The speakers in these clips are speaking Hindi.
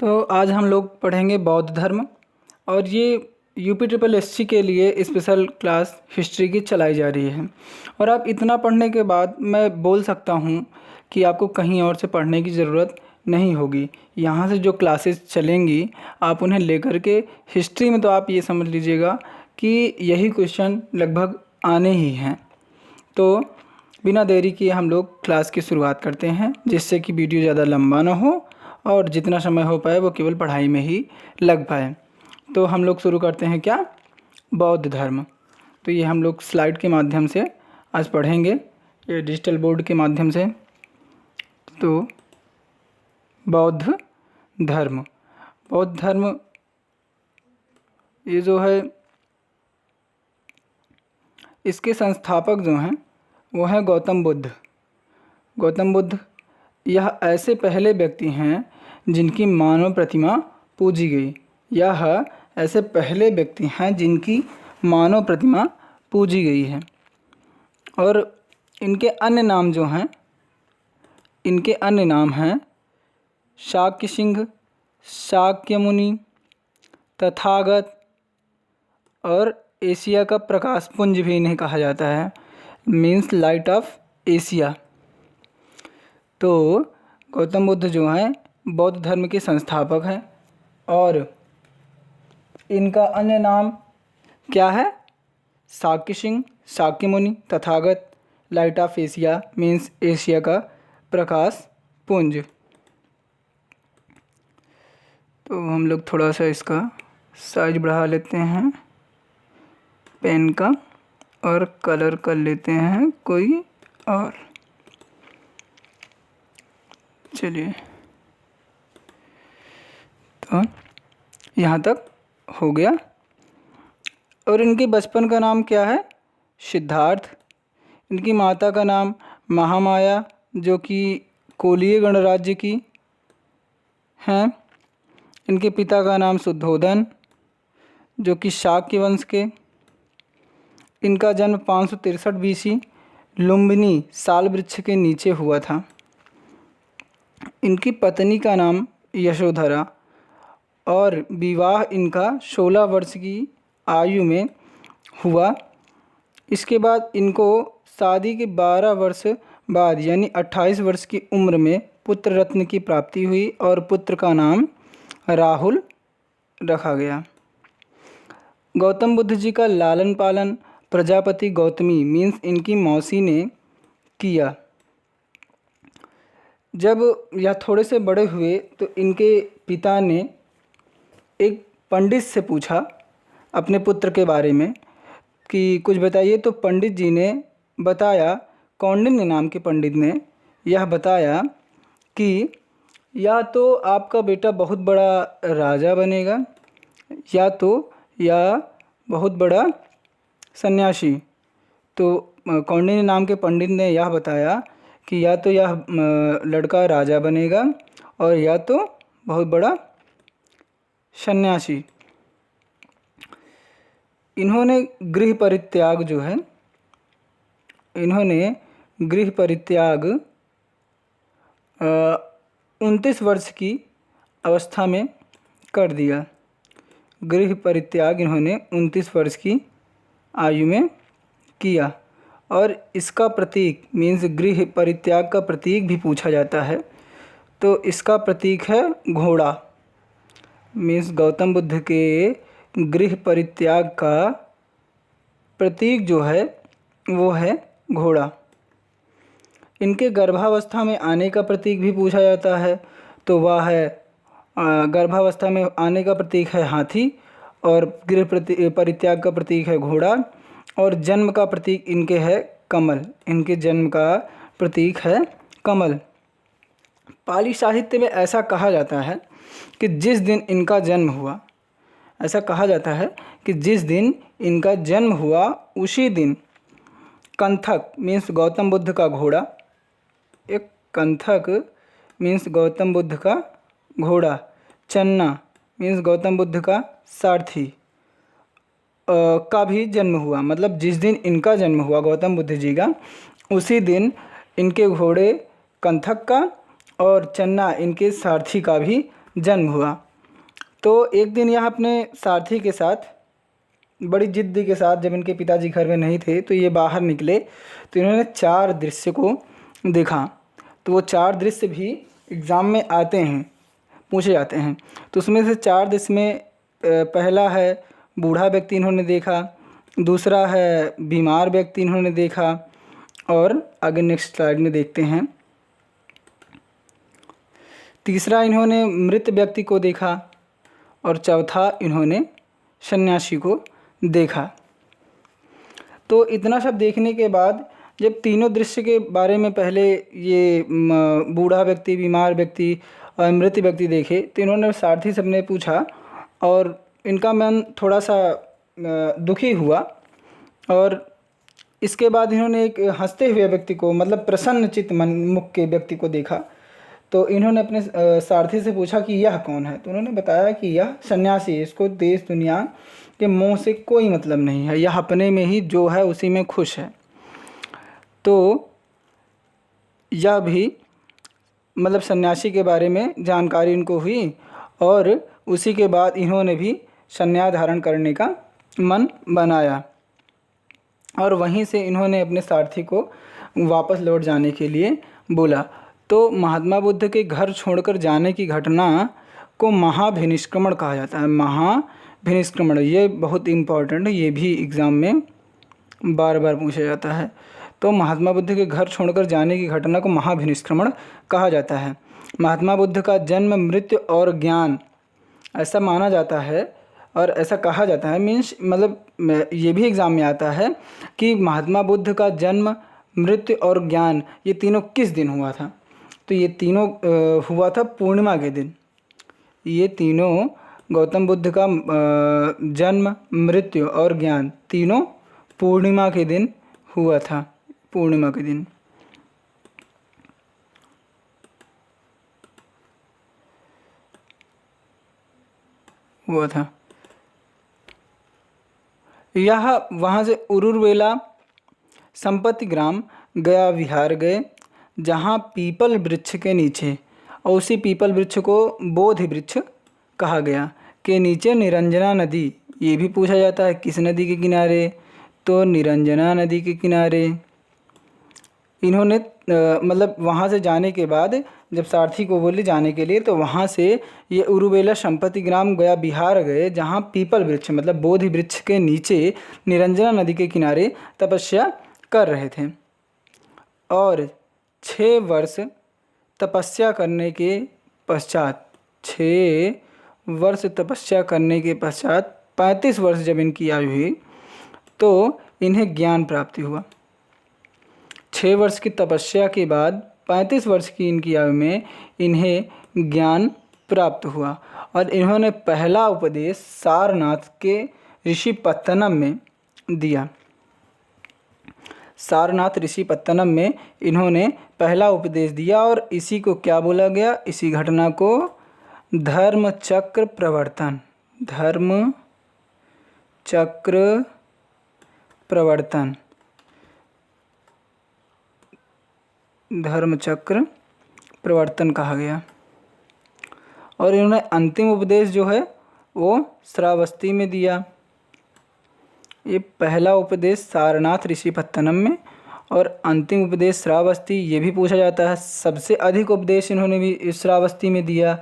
तो आज हम लोग पढ़ेंगे बौद्ध धर्म। और ये यूपी ट्रिपल एससी के लिए स्पेशल क्लास हिस्ट्री की चलाई जा रही है। और आप इतना पढ़ने के बाद मैं बोल सकता हूँ कि आपको कहीं और से पढ़ने की ज़रूरत नहीं होगी। यहाँ से जो क्लासेस चलेंगी आप उन्हें लेकर के हिस्ट्री में तो आप ये समझ लीजिएगा कि यही क्वेश्चन लगभग आने ही हैं। तो बिना देरी किए हम लोग क्लास की शुरुआत करते हैं, जिससे कि वीडियो ज़्यादा लंबा ना हो और जितना समय हो पाए वो केवल पढ़ाई में ही लग पाए। तो हम लोग शुरू करते हैं क्या, बौद्ध धर्म। तो ये हम लोग स्लाइड के माध्यम से आज पढ़ेंगे, ये डिजिटल बोर्ड के माध्यम से। तो बौद्ध धर्म, बौद्ध धर्म ये जो है इसके संस्थापक जो हैं वो हैं गौतम बुद्ध। गौतम बुद्ध यह ऐसे पहले व्यक्ति हैं जिनकी मानव प्रतिमा पूजी गई। यह ऐसे पहले व्यक्ति हैं जिनकी मानव प्रतिमा पूजी गई है। और इनके अन्य नाम जो हैं, इनके अन्य नाम हैं शाक्य सिंह, शाक्य मुनि, तथागत और एशिया का प्रकाश पुंज भी इन्हें कहा जाता है, मीन्स लाइट ऑफ एशिया। तो गौतम बुद्ध जो हैं बौद्ध धर्म के संस्थापक हैं। और इनका अन्य नाम क्या है? Shakya Singh, Shakya Muni, Tathagata, light of Asia means Asia का प्रकाश पुंज। तो हम लोग थोड़ा सा इसका साइज बढ़ा लेते हैं पेन का और कलर कर लेते हैं कोई और। चलिए, तो यहाँ तक हो गया। और इनके बचपन का नाम क्या है? सिद्धार्थ। इनकी माता का नाम महामाया, जो कि कोलीय गणराज्य की हैं। इनके पिता का नाम शुद्धोधन, जो कि शाक्य वंश के। इनका जन्म 563 बीसी लुम्बिनी साल वृक्ष के नीचे हुआ था। इनकी पत्नी का नाम यशोधरा और विवाह इनका 16 वर्ष की आयु में हुआ। इसके बाद इनको शादी के 12 वर्ष बाद यानी 28 वर्ष की उम्र में पुत्र रत्न की प्राप्ति हुई और पुत्र का नाम राहुल रखा गया। गौतम बुद्ध जी का लालन पालन प्रजापति गौतमी मीन्स इनकी मौसी ने किया। जब यह थोड़े से बड़े हुए तो इनके पिता ने एक पंडित से पूछा अपने पुत्र के बारे में कि कुछ बताइए। तो पंडित जी ने बताया, कौंडिन्य नाम के पंडित ने यह बताया कि या तो आपका बेटा बहुत बड़ा राजा बनेगा या तो यह बहुत बड़ा सन्यासी। तो कौंडिन्य नाम के पंडित ने यह बताया कि या तो यह लड़का राजा बनेगा और या तो बहुत बड़ा सन्यासी। इन्होंने गृह परित्याग जो है, इन्होंने गृह परित्याग 29 वर्ष की अवस्था में कर दिया। गृह परित्याग इन्होंने 29 वर्ष की आयु में किया। और इसका प्रतीक मीन्स गृह परित्याग का प्रतीक भी पूछा जाता है। तो इसका प्रतीक है घोड़ा। मीन्स गौतम बुद्ध के गृह परित्याग का प्रतीक जो है वो है घोड़ा। इनके गर्भावस्था में आने का प्रतीक भी पूछा जाता है। तो वह है गर्भावस्था में आने का प्रतीक है हाथी और गृह परित्याग का प्रतीक है घोड़ा और जन्म का प्रतीक इनके है कमल। इनके जन्म का प्रतीक है कमल। पाली साहित्य में ऐसा कहा जाता है कि जिस दिन इनका जन्म हुआ, ऐसा कहा जाता है कि जिस दिन इनका जन्म हुआ उसी दिन कंथक मीन्स गौतम बुद्ध का घोड़ा, एक कंथक मीन्स गौतम बुद्ध का घोड़ा, चन्ना मीन्स गौतम बुद्ध का सारथी का भी जन्म हुआ। मतलब जिस दिन इनका जन्म हुआ गौतम बुद्ध जी का, उसी दिन इनके घोड़े कंथक का और चन्ना इनके सारथी का भी जन्म हुआ। तो एक दिन यह अपने सारथी के साथ बड़ी जिद्दी के साथ, जब इनके पिताजी घर में नहीं थे तो ये बाहर निकले, तो इन्होंने 4 दृश्य को देखा। तो वो 4 दृश्य भी एग्ज़ाम में आते हैं, पूछे जाते हैं। तो उसमें से 4 दृश्य में पहला है बूढ़ा व्यक्ति इन्होंने देखा, दूसरा है बीमार व्यक्ति इन्होंने देखा, और आगे नेक्स्ट स्लाइड में देखते हैं। तीसरा इन्होंने मृत व्यक्ति को देखा, और चौथा इन्होंने सन्यासी को देखा। तो इतना सब देखने के बाद जब तीनों दृश्य के बारे में पहले ये बूढ़ा व्यक्ति, बीमार व्यक्ति और मृत व्यक्ति देखे, तो इन्होंने सारथी सबने पूछा और इनका मन थोड़ा सा दुखी हुआ। और इसके बाद इन्होंने एक हंसते हुए व्यक्ति को, मतलब प्रसन्नचित्त मन मुख के व्यक्ति को देखा। तो इन्होंने अपने सारथी से पूछा कि यह कौन है। तो उन्होंने बताया कि यह सन्यासी है, इसको देश दुनिया के मोह से कोई मतलब नहीं है, यह अपने में ही जो है उसी में खुश है। तो यह भी मतलब सन्यासी के बारे में जानकारी इनको हुई, और उसी के बाद इन्होंने भी संन्यास धारण करने का मन बनाया, और वहीं से इन्होंने अपने सारथी को वापस लौट जाने के लिए बोला। तो महात्मा बुद्ध के घर छोड़कर जाने की घटना को महाभिनिष्क्रमण कहा जाता है। महाभिनिष्क्रमण, ये बहुत इम्पॉर्टेंट है, ये भी एग्ज़ाम में बार बार पूछा जाता है। तो महात्मा बुद्ध के घर छोड़कर जाने की घटना को महाभिनिष्क्रमण कहा जाता है। महात्मा बुद्ध का जन्म, मृत्यु और ज्ञान, ऐसा माना जाता है और ऐसा कहा जाता है, मीन्स मतलब ये भी एग्ज़ाम में आता है कि महात्मा बुद्ध का जन्म, मृत्यु और ज्ञान ये तीनों किस दिन हुआ था। तो ये तीनों हुआ था पूर्णिमा के दिन। ये तीनों गौतम बुद्ध का जन्म, मृत्यु और ज्ञान तीनों पूर्णिमा के दिन हुआ था, पूर्णिमा के दिन। हुआ था। यह वहाँ से उरुवेला संपत्ति ग्राम गया विहार गए, जहाँ पीपल वृक्ष के नीचे, और उसी पीपल वृक्ष को बोधि वृक्ष कहा गया, के नीचे निरंजना नदी, ये भी पूछा जाता है किस नदी के किनारे, तो निरंजना नदी के किनारे। इन्होंने मतलब वहाँ से जाने के बाद जब सारथी को बोले जाने के लिए, तो वहाँ से ये उरुवेला संपत्ति ग्राम गया बिहार गए, जहाँ पीपल वृक्ष मतलब बोधि वृक्ष के नीचे निरंजना नदी के किनारे तपस्या कर रहे थे। और 6 वर्ष तपस्या करने के पश्चात, 6 वर्ष तपस्या करने के पश्चात 35 वर्ष जब इनकी आयु हुई, तो इन्हें ज्ञान प्राप्ति हुआ। 6 वर्ष की तपस्या के बाद 35 वर्ष की इनकी आयु में इन्हें ज्ञान प्राप्त हुआ, और इन्होंने पहला उपदेश सारनाथ के ऋषि पत्तनम में दिया। सारनाथ ऋषि पत्तनम में इन्होंने पहला उपदेश दिया, और इसी को क्या बोला गया, इसी घटना को धर्म चक्र प्रवर्तन, धर्म चक्र प्रवर्तन, धर्मचक्र प्रवर्तन कहा गया। और इन्होंने अंतिम उपदेश जो है वो श्रावस्ती में दिया। ये पहला उपदेश सारनाथ ऋषि पत्तनम में, और अंतिम उपदेश श्रावस्ती, ये भी पूछा जाता है। सबसे अधिक उपदेश इन्होंने भी श्रावस्ती में दिया,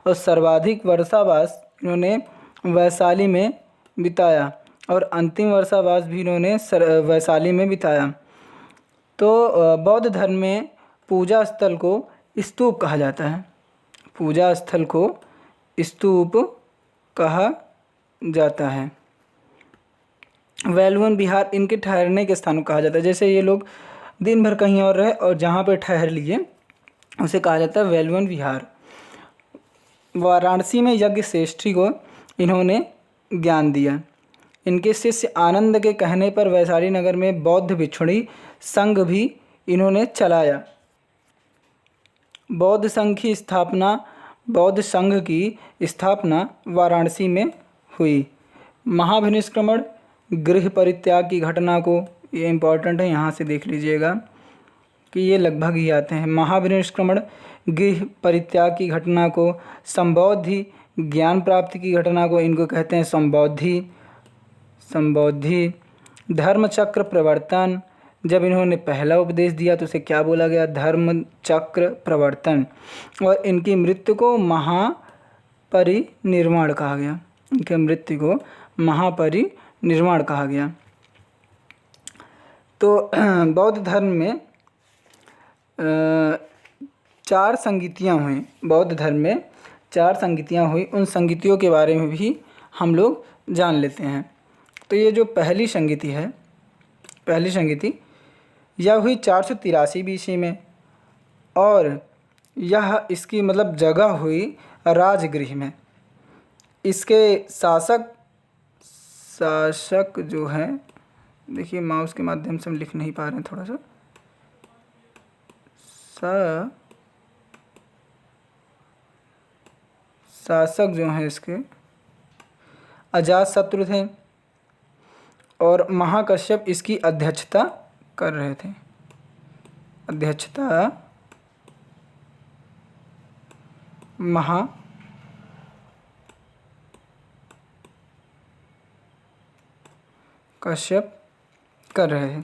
और सर्वाधिक वर्षावास इन्होंने वैशाली में बिताया, और अंतिम वर्षावास भी इन्होंने वैशाली में बिताया। तो बौद्ध धर्म में पूजा स्थल को स्तूप कहा जाता है, पूजा स्थल को स्तूप कहा जाता है। वैलवन विहार इनके ठहरने के स्थान को कहा जाता है। जैसे ये लोग दिन भर कहीं और रहे और जहाँ पे ठहर लिए उसे कहा जाता है वैलवन विहार। वाराणसी में यज्ञ श्रेष्ठी को इन्होंने ज्ञान दिया। इनके शिष्य आनंद के कहने पर वैशाली नगर में बौद्ध भिक्षुणी संघ भी इन्होंने चलाया। बौद्ध संघ की स्थापना वाराणसी में हुई। महाभिनिष्क्रमण गृह परित्याग की घटना को, ये इम्पॉर्टेंट है, यहाँ से देख लीजिएगा कि ये लगभग ही आते हैं। महाविनिष्क्रमण गृह परित्याग की घटना को, संबौद्धि ज्ञान प्राप्ति की घटना को, इनको कहते हैं संबौद्धि। धर्मचक्र प्रवर्तन, जब इन्होंने पहला उपदेश दिया तो उसे क्या बोला गया? धर्मचक्र प्रवर्तन। और इनकी मृत्यु को महापरिनिर्वाण कहा गया। इनके मृत्यु को महापरिनिर्वाण कहा गया। तो बौद्ध धर्म में 4 संगीतियाँ हुई। बौद्ध धर्म में 4 संगीतियाँ हुई। उन संगीतियों के बारे में भी हम लोग जान लेते हैं। तो ये जो पहली संगीति है, पहली संगीति यह हुई 483 BC में, और यह इसकी मतलब जगह हुई राजगृह में। इसके शासक जो हैं, देखिए माउस के माध्यम से हम लिख नहीं पा रहे हैं, थोड़ा सा शासक जो हैं इसके अजातशत्रु थे, और महाकश्यप इसकी अध्यक्षता कर रहे थे। अध्यक्षता महाकश्यप कर रहे थे।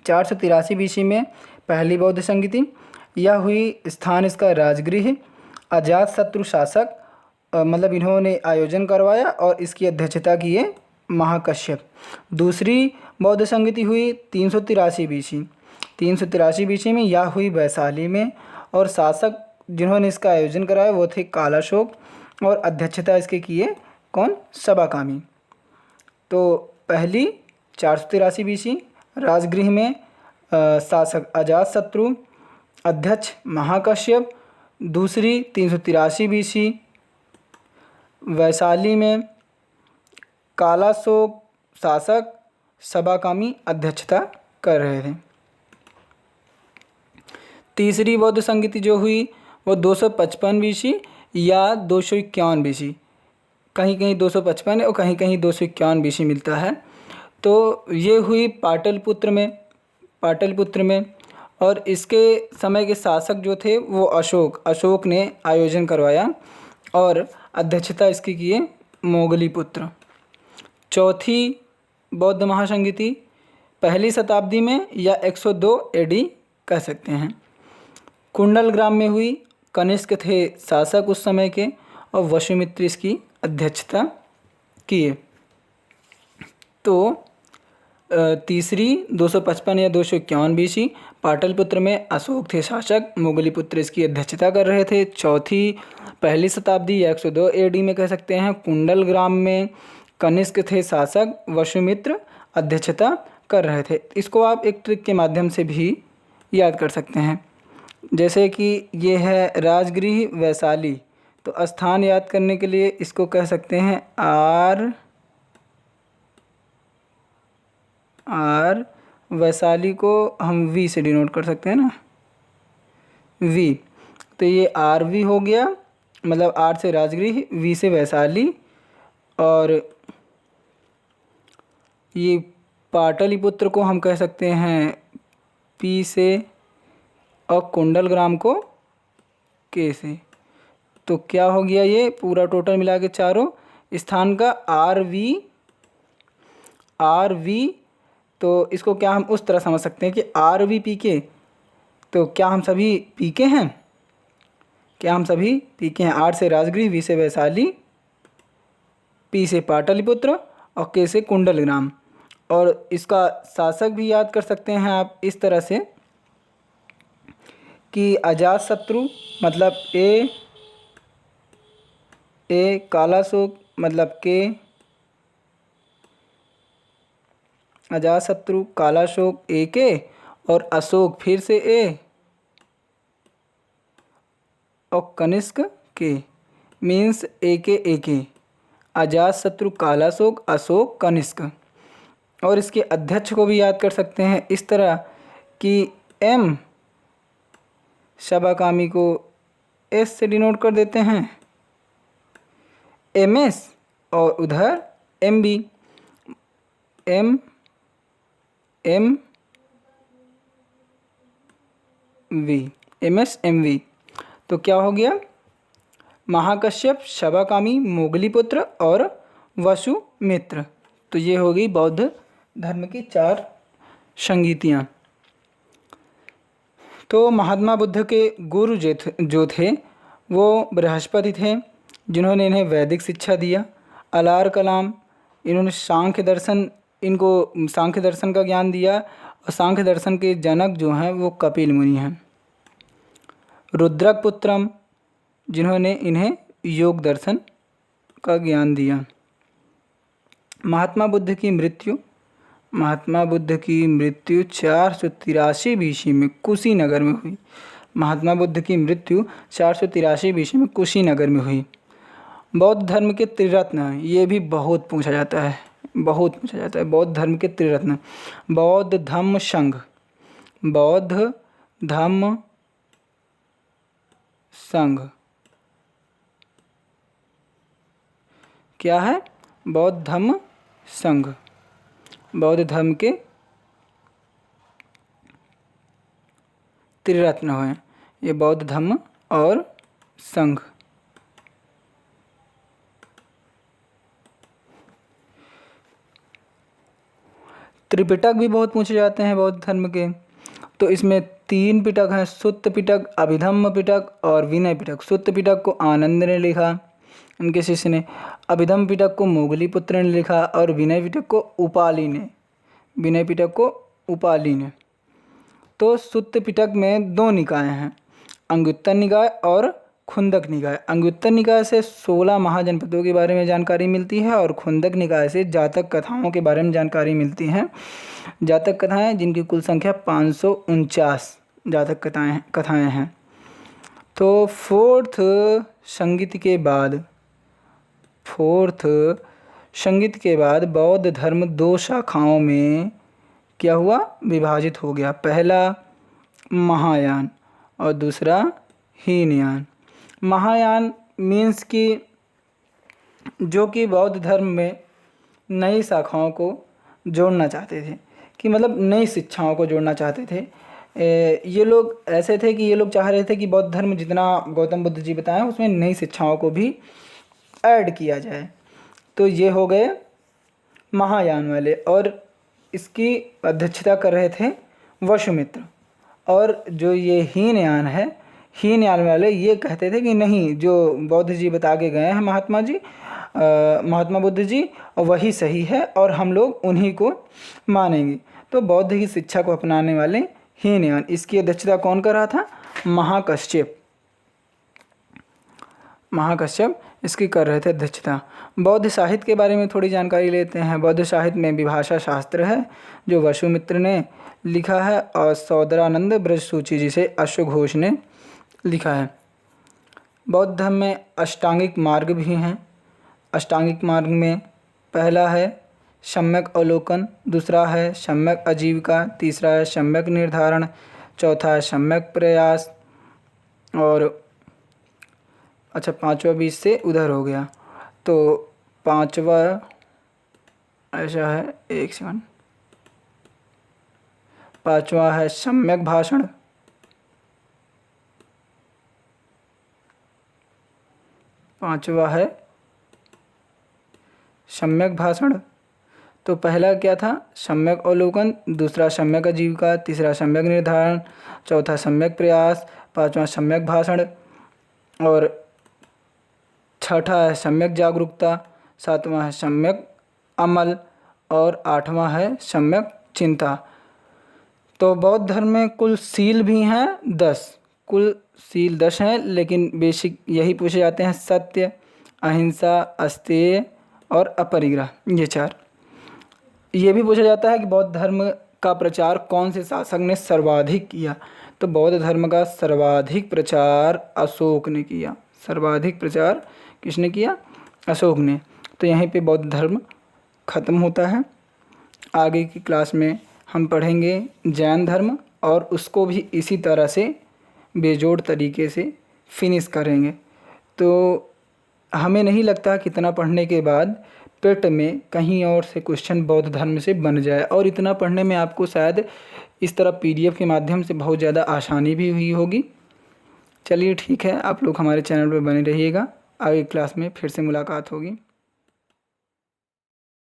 483 BC में पहली बौद्ध संगीति, यह हुई, स्थान इसका राजगृह। अजातशत्रु शासक, मतलब इन्होंने आयोजन करवाया और इसकी अध्यक्षता किए महाकश्यप। दूसरी बौद्ध संगीति हुई 383 BC। 383 BC में यह हुई वैशाली में, और शासक जिन्होंने इसका आयोजन कराया वो थे कालाशोक, और अध्यक्षता इसके किए कौन? सबाकामी। तो पहली 483 BC राजगृह में शासक अजातशत्रु, अध्यक्ष महाकश्यप। दूसरी 383 BC वैशाली में कालाशोक शासक, सबाकामी अध्यक्षता कर रहे थे। तीसरी बौद्ध संगीति जो हुई वो 255 BC या 251 BC, कहीं कहीं 255 और कहीं कहीं 251 BC मिलता है। तो ये हुई पाटलिपुत्र में, और इसके समय के शासक जो थे वो अशोक ने आयोजन करवाया, और अध्यक्षता इसकी किए मोगलीपुत्र। चौथी बौद्ध महासंगीति पहली शताब्दी में या 102 AD कह सकते हैं, कुंडलग्राम में हुई। कनिष्क थे शासक उस समय के, और वसुमित्र इसकी अध्यक्षता किए। तो तीसरी 255 या 251 BC पाटलिपुत्र में अशोक थे शासक, मोगलीपुत्र इसकी अध्यक्षता कर रहे थे। चौथी पहली शताब्दी या 102 AD में कह सकते हैं, कुंडलग्राम में कनिष्क थे शासक, वसुमित्र अध्यक्षता कर रहे थे। इसको आप एक ट्रिक के माध्यम से भी याद कर सकते हैं, जैसे कि ये है राजगृह वैशाली, तो स्थान याद करने के लिए इसको कह सकते हैं आर। वैशाली को हम V से डिनोट कर सकते हैं ना, V। तो ये RV हो गया, मतलब R से राजगृह, V से वैशाली, और ये पाटलिपुत्र को हम कह सकते हैं P से, और कुंडलग्राम को K से। तो क्या हो गया ये पूरा टोटल मिला के चारों स्थान का RV। तो इसको क्या हम उस तरह समझ सकते हैं कि RV PK, तो क्या हम सभी PK हैं? क्या हम सभी PK हैं? R से राजगृह, V से वैशाली, P से पाटलिपुत्र और K से कुंडलग्राम। और इसका शासक भी याद कर सकते हैं आप इस तरह से कि अजातशत्रु मतलब A, कालाशोक मतलब K, अजातशत्रु कालाशोक AK, और अशोक फिर से A, और Kanishka K, means AK। Ajatashatru Kalashoka Ashoka Kanishka. और इसके अध्यक्ष को भी याद कर सकते हैं इस तरह कि M सबाकामी को S से डिनोट कर देते हैं, MS, और उधर MB, M MSMV। तो क्या हो गया, महाकश्यप, शबाकामी, मोगलीपुत्र और वसुमित्र। तो ये हो गई बौद्ध धर्म की 4 संगीतियाँ। तो महात्मा बुद्ध के गुरु जो थे वो बृहस्पति थे, जिन्होंने इन्हें वैदिक शिक्षा दिया। अलार कलाम, इन्होंने इनको सांख्य दर्शन का ज्ञान दिया, और सांख्य दर्शन के जनक जो हैं वो कपिल मुनि हैं। रुद्रक पुत्रम, जिन्होंने इन्हें योग दर्शन का ज्ञान दिया। महात्मा बुद्ध की मृत्यु 483 BC में कुशीनगर में हुई। महात्मा बुद्ध की मृत्यु 483 BC में कुशीनगर में हुई। बौद्ध धर्म के त्रिरत्न, ये भी बहुत पूछा जाता है। बौद्ध धर्म के त्रिरत्न, बौद्ध धम्म संघ क्या है? बौद्ध धम्म संघ, बौद्ध धर्म के त्रिरत्न हैं ये, बौद्ध धम्म और संघ। त्रिपिटक भी बहुत पूछे जाते हैं बौद्ध धर्म के। तो इसमें 3 पिटक हैं, सुत्त पिटक, अभिधम्म पिटक और विनय पिटक। सुत्त पिटक को आनंद ने लिखा, उनके शिष्य ने। अभिधम्म पिटक को मोगलीपुत्र ने लिखा, और विनय पिटक को उपाली ने। तो सुत्त पिटक में 2 निकाय हैं, अंगुत्तर निकाय और खुंदक निकाय। अंगुत्तर निकाय से 16 महाजनपदों के बारे में जानकारी मिलती है, और खुंदक निकाय से जातक कथाओं के बारे में जानकारी मिलती है। जातक कथाएं जिनकी कुल संख्या 549 जातक कथाएं हैं। तो फोर्थ संगीत के बाद बौद्ध धर्म 2 शाखाओं में क्या हुआ? विभाजित हो गया। पहला महायान और दूसरा हीनयान। महायान मीन्स कि जो कि बौद्ध धर्म में नई शाखाओं को जोड़ना चाहते थे, कि मतलब नई शिक्षाओं को जोड़ना चाहते थे। ये लोग ऐसे थे कि ये लोग चाह रहे थे कि बौद्ध धर्म जितना गौतम बुद्ध जी बताएं उसमें नई शिक्षाओं को भी ऐड किया जाए। तो ये हो गए महायान वाले, और इसकी अध्यक्षता कर रहे थे वसुमित्र। और जो ये हीनयान है, हीनयान वाले ये कहते थे कि नहीं, जो बौद्ध जी बता के गए हैं महात्मा बुद्ध जी, वही सही है और हम लोग उन्हीं को मानेंगे। तो बौद्ध की शिक्षा को अपनाने वाले हीनयान, इसकी अध्यक्षता कौन कर रहा था? महाकश्यप इसकी कर रहे थे अध्यक्षता। बौद्ध साहित्य के बारे में थोड़ी जानकारी लेते हैं। बौद्ध साहित्य में विभाषा शास्त्र है जो वसुमित्र ने लिखा है, और सौदरानंद ब्रज सूची जिसे अश्वघोष ने लिखा है। बौद्ध धर्म में अष्टांगिक मार्ग भी हैं। अष्टांगिक मार्ग में पहला है सम्यक अवलोकन, दूसरा है सम्यक आजीविका, तीसरा है सम्यक निर्धारण, चौथा है सम्यक प्रयास, और अच्छा 5वां बीच से उधर हो गया। तो 5वां ऐसा है, 1 सेकंड, 5वां है सम्यक भाषण, 5वां है सम्यक भाषण। तो पहला क्या था? सम्यक अवलोकन, दूसरा सम्यक आजीविका, तीसरा सम्यक निर्धारण, चौथा सम्यक प्रयास, 5वां सम्यक भाषण, और 6ठा है सम्यक जागरूकता, 7वां है सम्यक अमल, और 8वां है सम्यक चिंता। तो बौद्ध धर्म में कुल सील भी हैं 10, कुल सील 10 हैं, लेकिन बेसिक यही पूछे जाते हैं: सत्य, अहिंसा, अस्तेय और अपरिग्रह, ये 4। ये भी पूछा जाता है कि बौद्ध धर्म का प्रचार कौन से शासक ने सर्वाधिक किया? तो बौद्ध धर्म का सर्वाधिक प्रचार अशोक ने किया। सर्वाधिक प्रचार किसने किया? अशोक ने। तो यहीं पे बौद्ध धर्म ख़त्म होता है। आगे की क्लास में हम पढ़ेंगे जैन धर्म, और उसको भी इसी तरह से बेजोड़ तरीके से फिनिश करेंगे। तो हमें नहीं लगता कि इतना पढ़ने के बाद पेट में कहीं और से क्वेश्चन बौद्ध धर्म से बन जाए, और इतना पढ़ने में आपको शायद इस तरह PDF के माध्यम से बहुत ज़्यादा आसानी भी हुई होगी। चलिए ठीक है, आप लोग हमारे चैनल पर बने रहिएगा। आगे क्लास में फिर से मुलाकात होगी।